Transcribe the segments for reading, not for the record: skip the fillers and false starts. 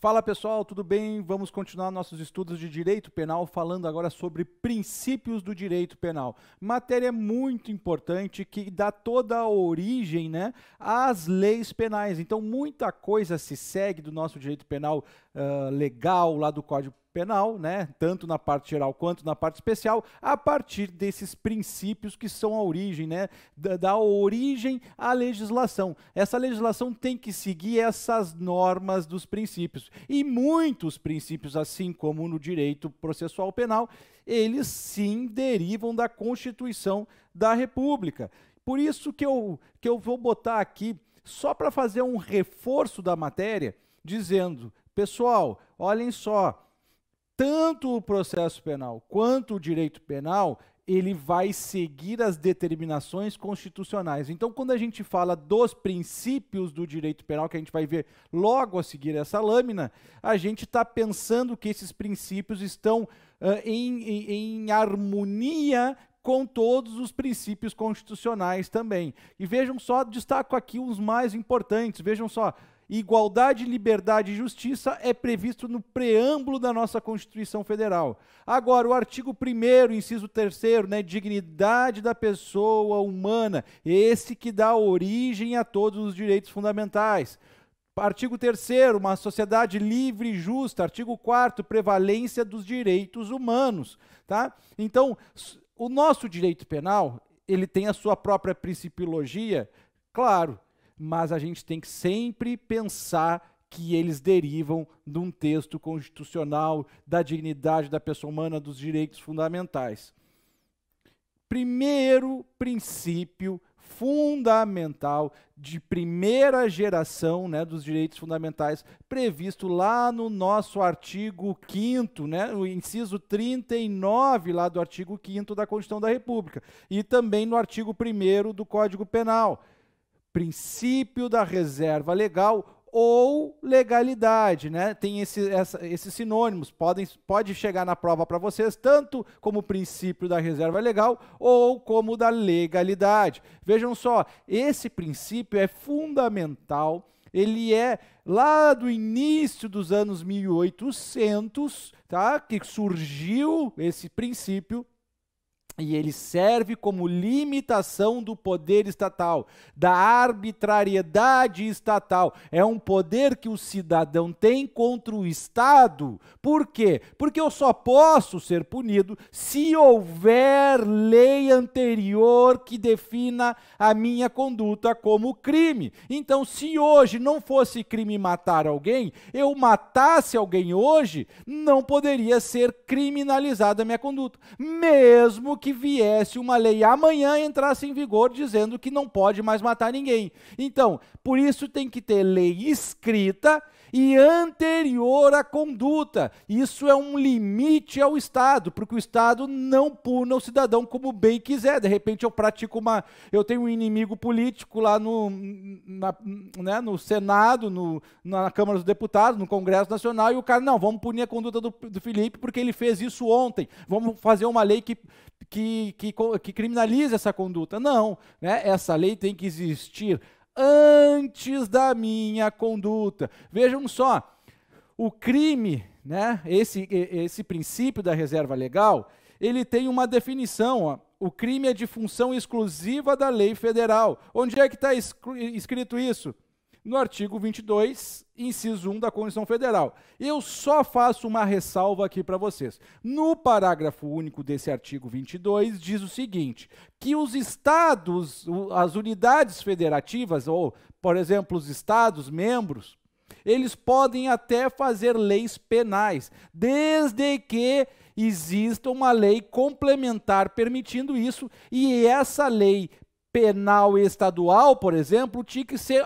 Fala pessoal, tudo bem? Vamos continuar nossos estudos de direito penal, falando agora sobre princípios do direito penal. Matéria muito importante que dá toda a origem, né, às leis penais. Então, muita coisa se segue do nosso direito penal legal, lá do Código Penal, né, tanto na parte geral quanto na parte especial, a partir desses princípios que são a origem, né, da origem à legislação. Essa legislação tem que seguir essas normas dos princípios. E muitos princípios, assim como no direito processual penal, eles sim derivam da Constituição da República. Por isso que eu vou botar aqui, só para fazer um reforço da matéria, dizendo, pessoal, olhem só, tanto o processo penal quanto o direito penal, ele vai seguir as determinações constitucionais. Então, quando a gente fala dos princípios do direito penal, que a gente vai ver logo a seguir essa lâmina, a gente está pensando que esses princípios estão em harmonia com todos os princípios constitucionais também. E vejam só, destaco aqui os mais importantes, vejam só, igualdade, liberdade e justiça é previsto no preâmbulo da nossa Constituição Federal. Agora, o artigo 1º, inciso 3º, né, dignidade da pessoa humana, esse que dá origem a todos os direitos fundamentais. Artigo 3º, uma sociedade livre e justa. Artigo 4º, prevalência dos direitos humanos. Tá? Então, o nosso direito penal, ele tem a sua própria principiologia, claro, mas a gente tem que sempre pensar que eles derivam de um texto constitucional, da dignidade da pessoa humana, dos direitos fundamentais. Primeiro princípio fundamental de primeira geração, né, dos direitos fundamentais, previsto lá no nosso artigo 5º, né, o inciso 39 lá do artigo 5º da Constituição da República, e também no artigo 1º do Código Penal. Princípio da reserva legal ou legalidade, né? Tem esses sinônimos, pode chegar na prova para vocês, tanto como princípio da reserva legal ou como da legalidade. Vejam só, esse princípio é fundamental, ele é lá do início dos anos 1800, tá? Que surgiu esse princípio, e ele serve como limitação do poder estatal, da arbitrariedade estatal. É um poder que o cidadão tem contra o Estado. Por quê? Porque eu só posso ser punido se houver lei anterior que defina a minha conduta como crime. Então, se hoje não fosse crime matar alguém, eu matasse alguém hoje, não poderia ser criminalizada a minha conduta. Mesmo que viesse uma lei amanhã e entrasse em vigor dizendo que não pode mais matar ninguém. Então, por isso tem que ter lei escrita e anterior à conduta. Isso é um limite ao Estado, porque o Estado não puna o cidadão como bem quiser. De repente eu tenho um inimigo político lá no Senado, na Câmara dos Deputados, no Congresso Nacional, e o cara, não, vamos punir a conduta do Felipe porque ele fez isso ontem. Vamos fazer uma lei que criminaliza essa conduta. Não, né? Essa lei tem que existir antes da minha conduta. Vejam só, o crime, né? Esse princípio da reserva legal, ele tem uma definição, ó. O crime é de função exclusiva da lei federal. Onde é que está escrito isso? No artigo 22, inciso 1 da Constituição Federal. Eu só faço uma ressalva aqui para vocês. No parágrafo único desse artigo 22, diz o seguinte, que os estados, as unidades federativas, ou, por exemplo, os estados membros, eles podem até fazer leis penais, desde que exista uma lei complementar permitindo isso, e essa lei penal estadual, por exemplo, tinha que ser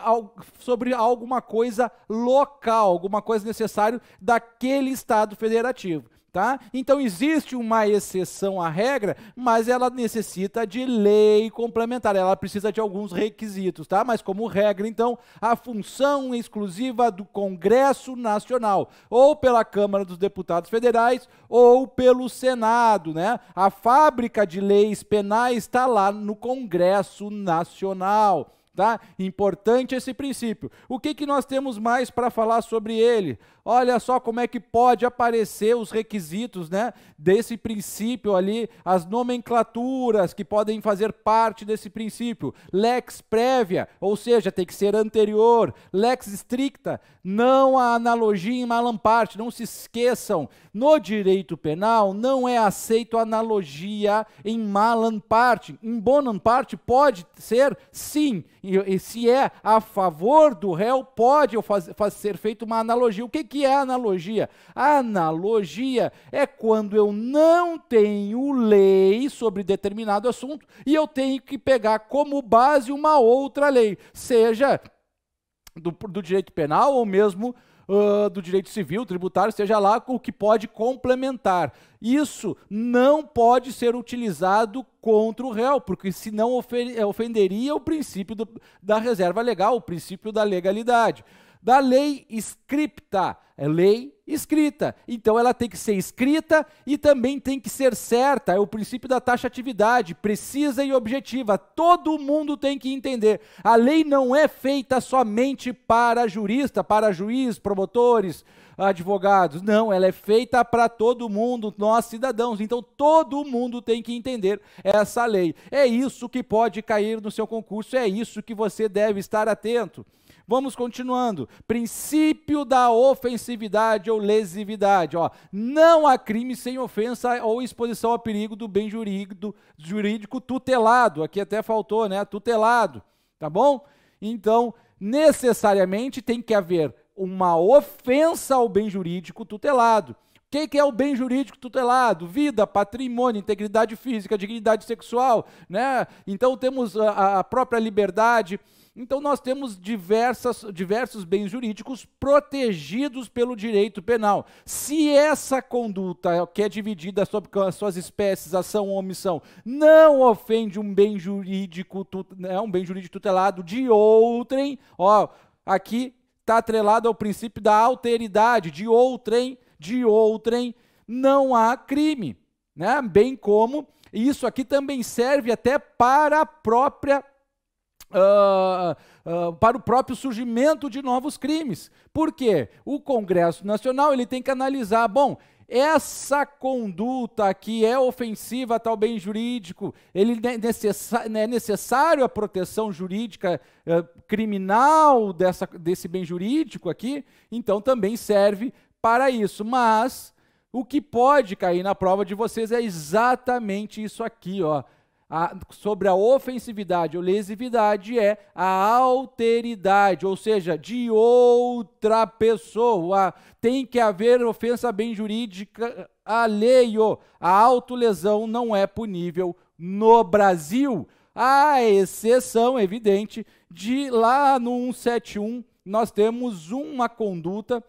sobre alguma coisa local, alguma coisa necessária daquele estado federativo. Tá? Então existe uma exceção à regra, mas ela necessita de lei complementar, ela precisa de alguns requisitos, tá? Mas como regra, então, a função exclusiva do Congresso Nacional, ou pela Câmara dos Deputados Federais, ou pelo Senado, né? A fábrica de leis penais está lá no Congresso Nacional. Tá? Importante esse princípio. O que nós temos mais para falar sobre ele? Olha só como é que pode aparecer os requisitos, né, desse princípio ali, as nomenclaturas que podem fazer parte desse princípio. Lex prévia, ou seja, tem que ser anterior. Lex stricta, não há analogia em malam parte, não se esqueçam. No direito penal não é aceito analogia em malam parte. Em bonam parte pode ser sim, e se é a favor do réu, pode ser feita uma analogia. O que é analogia? A analogia é quando eu não tenho lei sobre determinado assunto e eu tenho que pegar como base uma outra lei, seja do direito penal ou mesmo do direito civil, tributário, seja lá o que pode complementar. Isso não pode ser utilizado contra o réu, porque senão ofenderia o princípio da reserva legal, o princípio da legalidade. Da lei scripta, é lei escrita. Então ela tem que ser escrita e também tem que ser certa, é o princípio da taxatividade, precisa e objetiva. Todo mundo tem que entender. A lei não é feita somente para jurista, para juiz, promotores, advogados. Não, ela é feita para todo mundo, nós cidadãos. Então todo mundo tem que entender essa lei. É isso que pode cair no seu concurso, é isso que você deve estar atento. Vamos continuando. Princípio da ofensividade ou lesividade. Ó, não há crime sem ofensa ou exposição a perigo do bem jurídico tutelado. Aqui até faltou, né? Tutelado. Tá bom? Então, necessariamente tem que haver uma ofensa ao bem jurídico tutelado. O que é o bem jurídico tutelado? Vida, patrimônio, integridade física, dignidade sexual, né? Então temos a própria liberdade. Então nós temos diversos bens jurídicos protegidos pelo direito penal. Se essa conduta, que é dividida sobre as suas espécies, ação ou omissão, não ofende um bem jurídico tutelado de outrem, ó, aqui está atrelado ao princípio da alteridade, de outrem, não há crime, né? Bem como isso aqui também serve até para a própria para o próprio surgimento de novos crimes. Por quê? O Congresso Nacional ele tem que analisar, bom, essa conduta que é ofensiva a tal bem jurídico, ele é necessário a proteção jurídica criminal desse bem jurídico aqui, então também serve para isso. Mas o que pode cair na prova de vocês é exatamente isso aqui, ó. Sobre a ofensividade ou lesividade é a alteridade, ou seja, de outra pessoa. Tem que haver ofensa bem jurídica alheio. A autolesão não é punível no Brasil. A exceção evidente de lá no 171 nós temos uma conduta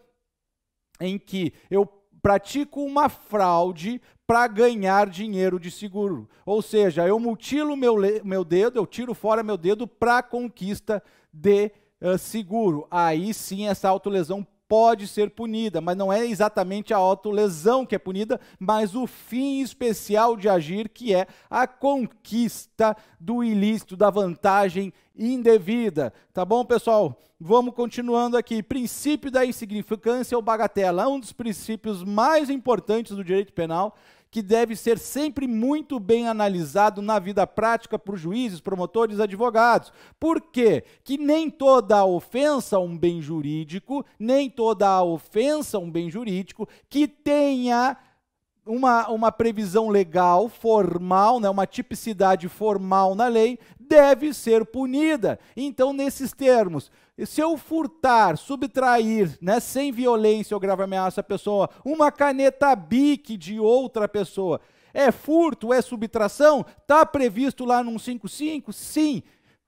em que eu pratico uma fraude para ganhar dinheiro de seguro. Ou seja, eu mutilo meu dedo, eu tiro fora meu dedo para conquista de seguro. Aí sim essa autolesão pode ser punida, mas não é exatamente a autolesão que é punida, mas o fim especial de agir, que é a conquista do ilícito, da vantagem indevida. Tá bom, pessoal? Vamos continuando aqui. Princípio da insignificância ou bagatela, um dos princípios mais importantes do direito penal, que deve ser sempre muito bem analisado na vida prática por juízes, promotores, advogados. Por quê? Que nem toda ofensa a um bem jurídico, que tenha uma previsão legal, formal, né, uma tipicidade formal na lei, deve ser punida. Então, nesses termos, se eu furtar, subtrair, né, sem violência ou grave ameaça à pessoa, uma caneta Bic de outra pessoa, é furto, é subtração? Está previsto lá no 155? Sim.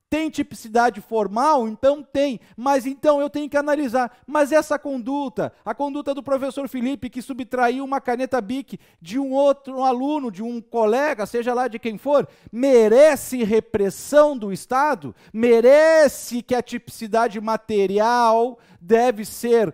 Tem tipicidade formal? Então tem. Mas então eu tenho que analisar. Mas essa conduta, a conduta do professor Felipe, que subtraiu uma caneta Bic de um outro aluno, de um colega, seja lá de quem for, merece repressão do Estado? Merece que a tipicidade material deve ser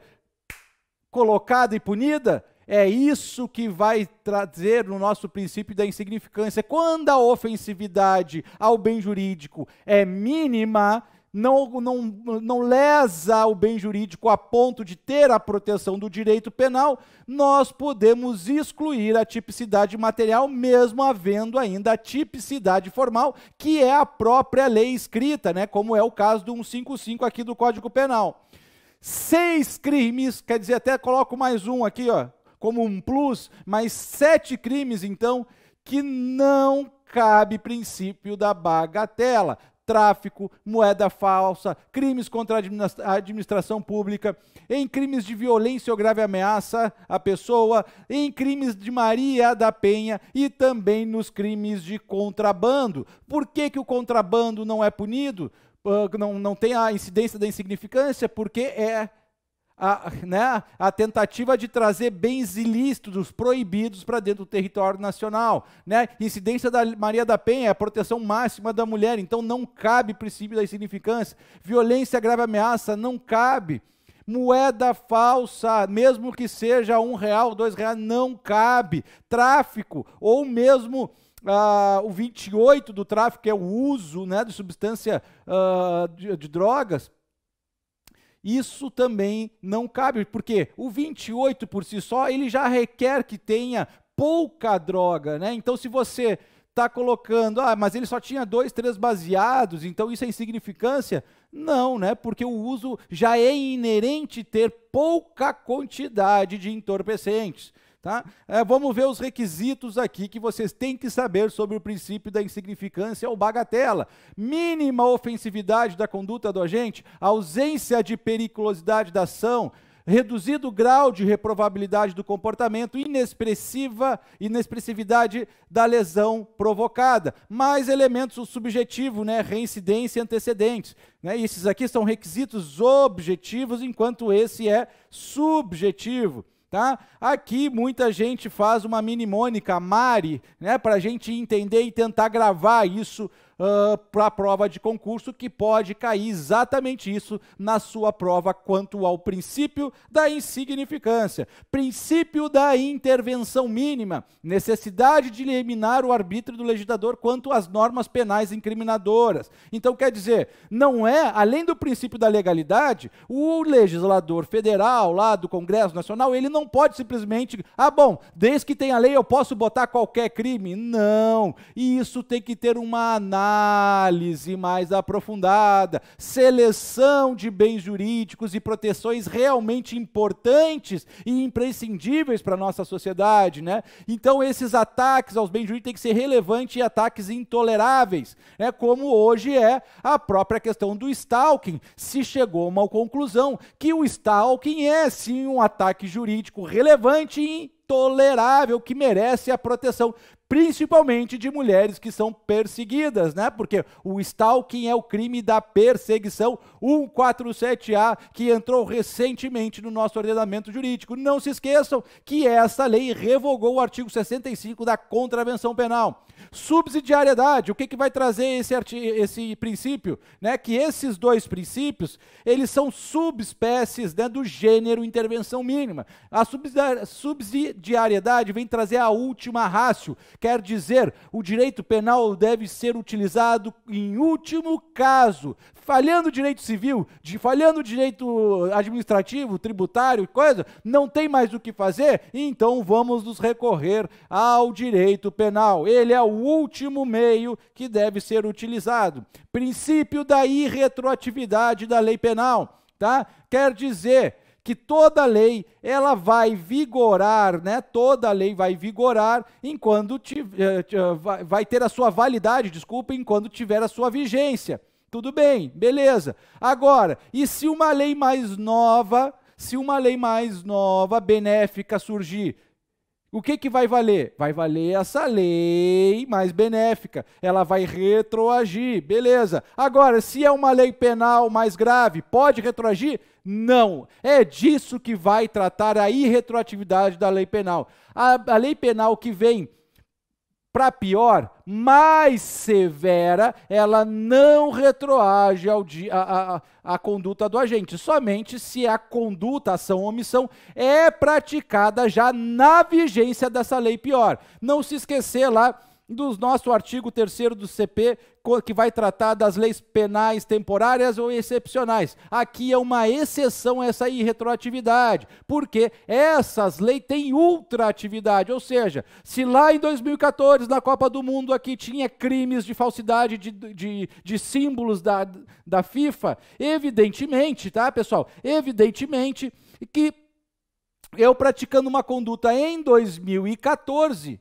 colocada e punida? É isso que vai trazer no nosso princípio da insignificância. Quando a ofensividade ao bem jurídico é mínima, não lesa o bem jurídico a ponto de ter a proteção do direito penal, nós podemos excluir a tipicidade material, mesmo havendo ainda a tipicidade formal, que é a própria lei escrita, né, como é o caso do 155 aqui do Código Penal. 6 crimes, quer dizer, até coloco mais um aqui, ó, como um plus, mais 7 crimes, então, que não cabe princípio da bagatela. Tráfico, moeda falsa, crimes contra a administração pública, em crimes de violência ou grave ameaça à pessoa, em crimes de Maria da Penha e também nos crimes de contrabando. Por que que o contrabando não é punido? Não tem a incidência da insignificância? Porque é a tentativa de trazer bens ilícitos, proibidos para dentro do território nacional. Né? Incidência da Maria da Penha é a proteção máxima da mulher, então não cabe princípio da insignificância. Violência, grave ameaça, não cabe. Moeda falsa, mesmo que seja R$1, R$2, não cabe. Tráfico, ou mesmo o 28 do tráfico, que é o uso, né, de substância de drogas, isso também não cabe, porque o 28 por si só, ele já requer que tenha pouca droga, né? Então, se você está colocando, mas ele só tinha 2, 3 baseados, então isso é insignificância? Não, né? Porque o uso já é inerente ter pouca quantidade de entorpecentes. Tá? Vamos ver os requisitos aqui que vocês têm que saber sobre o princípio da insignificância ou bagatela. Mínima ofensividade da conduta do agente, ausência de periculosidade da ação, reduzido grau de reprovabilidade do comportamento, inexpressividade da lesão provocada, mais elementos subjetivos, né, reincidência e antecedentes. Né, e esses aqui são requisitos objetivos, enquanto esse é subjetivo. Tá? Aqui muita gente faz uma mnemônica, Mari, né, para a gente entender e tentar gravar isso para a prova de concurso, que pode cair exatamente isso na sua prova quanto ao princípio da insignificância. Princípio da intervenção mínima, necessidade de eliminar o arbítrio do legislador quanto às normas penais incriminadoras. Então, quer dizer, não é, além do princípio da legalidade, o legislador federal lá do Congresso Nacional, ele não pode simplesmente, bom, desde que tenha lei eu posso botar qualquer crime. Não, isso tem que ter uma análise mais aprofundada, seleção de bens jurídicos e proteções realmente importantes e imprescindíveis para a nossa sociedade, né? Então esses ataques aos bens jurídicos têm que ser relevantes e ataques intoleráveis, né? Como hoje é a própria questão do stalking. Se chegou a uma conclusão que o stalking é sim um ataque jurídico relevante e intolerável, que merece a proteção, principalmente de mulheres que são perseguidas, né? Porque o stalking é o crime da perseguição 147A, que entrou recentemente no nosso ordenamento jurídico. Não se esqueçam que essa lei revogou o artigo 65 da Contravenção Penal. Subsidiariedade, o que vai trazer esse princípio? Né? Que esses dois princípios, eles são subespécies, né, do gênero intervenção mínima. A subsidiariedade vem trazer a última ratio, quer dizer, o direito penal deve ser utilizado em último caso. Falhando o direito civil, falhando o direito administrativo, tributário, coisa, não tem mais o que fazer, então vamos nos recorrer ao direito penal. Ele é o último meio que deve ser utilizado. Princípio da irretroatividade da lei penal, tá? Quer dizer que toda lei ela vai vigorar, né? Toda lei vai vigorar enquanto vai ter a sua validade, desculpa, enquanto tiver a sua vigência. Tudo bem, beleza. Agora, e se uma lei mais nova, benéfica surgir, o que vai valer? Vai valer essa lei mais benéfica. Ela vai retroagir, beleza. Agora, se é uma lei penal mais grave, pode retroagir? Não. É disso que vai tratar a irretroatividade da lei penal. A lei penal que vem para pior, mais severa, ela não retroage à conduta do agente, somente se a conduta, ação ou omissão é praticada já na vigência dessa lei pior. Não se esquecer lá do nosso artigo 3º do CP, que vai tratar das leis penais temporárias ou excepcionais. Aqui é uma exceção essa irretroatividade, porque essas leis têm ultraatividade, ou seja, se lá em 2014, na Copa do Mundo, aqui tinha crimes de falsidade de símbolos da FIFA, evidentemente, tá, pessoal? Evidentemente que eu praticando uma conduta em 2014,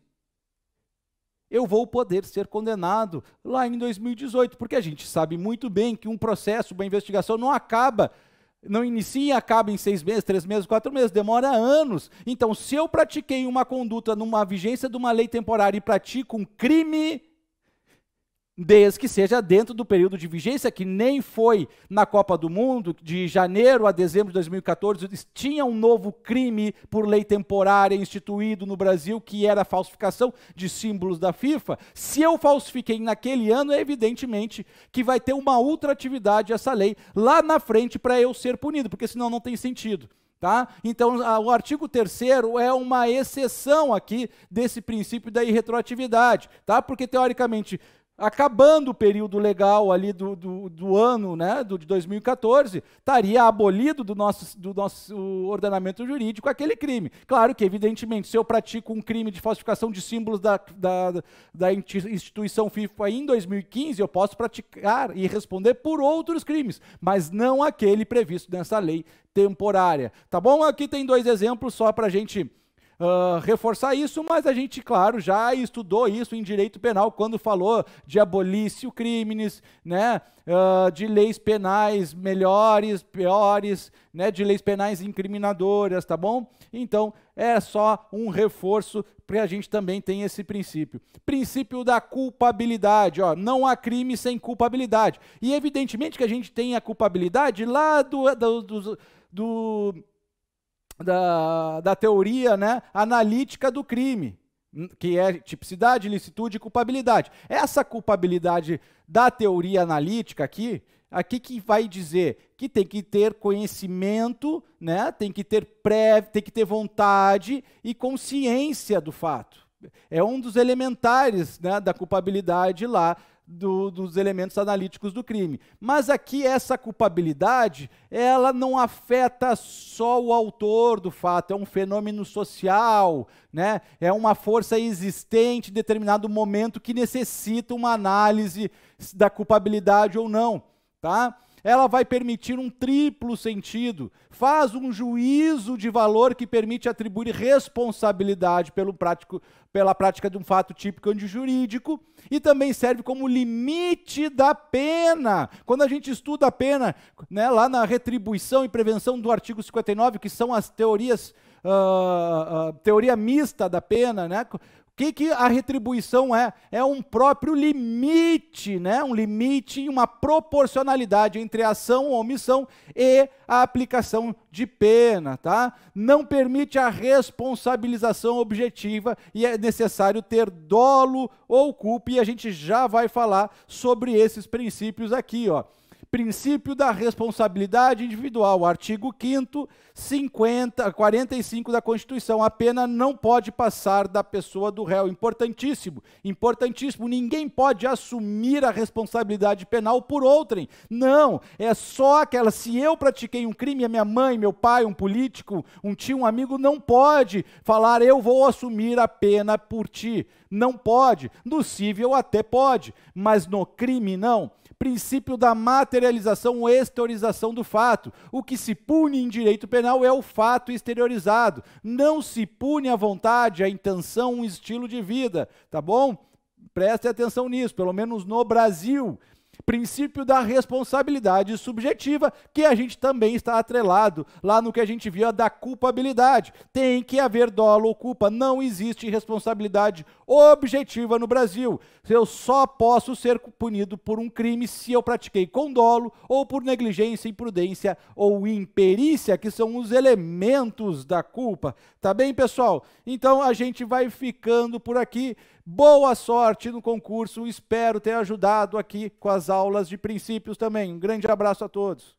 eu vou poder ser condenado lá em 2018, porque a gente sabe muito bem que um processo, uma investigação não inicia e acaba em 6 meses, 3 meses, 4 meses, demora anos. Então, se eu pratiquei uma conduta numa vigência de uma lei temporária e pratico um crime, desde que seja dentro do período de vigência, que nem foi na Copa do Mundo, de janeiro a dezembro de 2014, tinha um novo crime por lei temporária instituído no Brasil, que era a falsificação de símbolos da FIFA. Se eu falsifiquei naquele ano, é evidentemente que vai ter uma ultraatividade essa lei lá na frente para eu ser punido, porque senão não tem sentido. Tá? Então, o artigo 3º é uma exceção aqui desse princípio da irretroatividade, tá? Porque, teoricamente, acabando o período legal ali do ano, né, de 2014, estaria abolido do nosso ordenamento jurídico aquele crime. Claro que, evidentemente, se eu pratico um crime de falsificação de símbolos da instituição FIFA em 2015, eu posso praticar e responder por outros crimes, mas não aquele previsto nessa lei temporária. Tá bom? Aqui tem 2 exemplos só para a gente reforçar isso, mas a gente, claro, já estudou isso em direito penal quando falou de abolício crimes, né, de leis penais melhores, piores, né, de leis penais incriminadoras, tá bom? Então, é só um reforço para a gente também ter esse princípio. Princípio da culpabilidade, ó, não há crime sem culpabilidade. E evidentemente que a gente tem a culpabilidade lá da teoria, né, analítica do crime, que é tipicidade, ilicitude e culpabilidade. Essa culpabilidade da teoria analítica aqui que vai dizer que tem que ter conhecimento, né, tem que ter vontade e consciência do fato. É um dos elementares, né, da culpabilidade lá, dos elementos analíticos do crime. Mas aqui essa culpabilidade, ela não afeta só o autor do fato, é um fenômeno social, né? É uma força existente em determinado momento que necessita uma análise da culpabilidade ou não, tá? Ela vai permitir um triplo sentido, faz um juízo de valor que permite atribuir responsabilidade pela prática de um fato típico antijurídico e também serve como limite da pena. Quando a gente estuda a pena, né, lá na retribuição e prevenção do artigo 59, que são as teorias, teoria mista da pena, né? O que a retribuição é? É um próprio limite, né? Um limite e uma proporcionalidade entre a ação ou omissão e a aplicação de pena, tá? Não permite a responsabilização objetiva e é necessário ter dolo ou culpa, e a gente já vai falar sobre esses princípios aqui, ó. Princípio da responsabilidade individual, artigo 5º, 45 da Constituição. A pena não pode passar da pessoa do réu. Importantíssimo, importantíssimo. Ninguém pode assumir a responsabilidade penal por outrem. Não, é só aquela. Se eu pratiquei um crime, a minha mãe, meu pai, um político, um tio, um amigo, não pode falar eu vou assumir a pena por ti. Não pode. No cível até pode, mas no crime não. Princípio da materialização ou exteriorização do fato. O que se pune em direito penal é o fato exteriorizado. Não se pune a vontade, a intenção, um estilo de vida, tá bom? Preste atenção nisso, pelo menos no Brasil. Princípio da responsabilidade subjetiva, que a gente também está atrelado lá no que a gente via da culpabilidade. Tem que haver dolo ou culpa, não existe responsabilidade objetiva no Brasil. Eu só posso ser punido por um crime se eu pratiquei com dolo ou por negligência, imprudência ou imperícia, que são os elementos da culpa. Tá bem, pessoal? Então a gente vai ficando por aqui. Boa sorte no concurso, espero ter ajudado aqui com as aulas de princípios também. Um grande abraço a todos.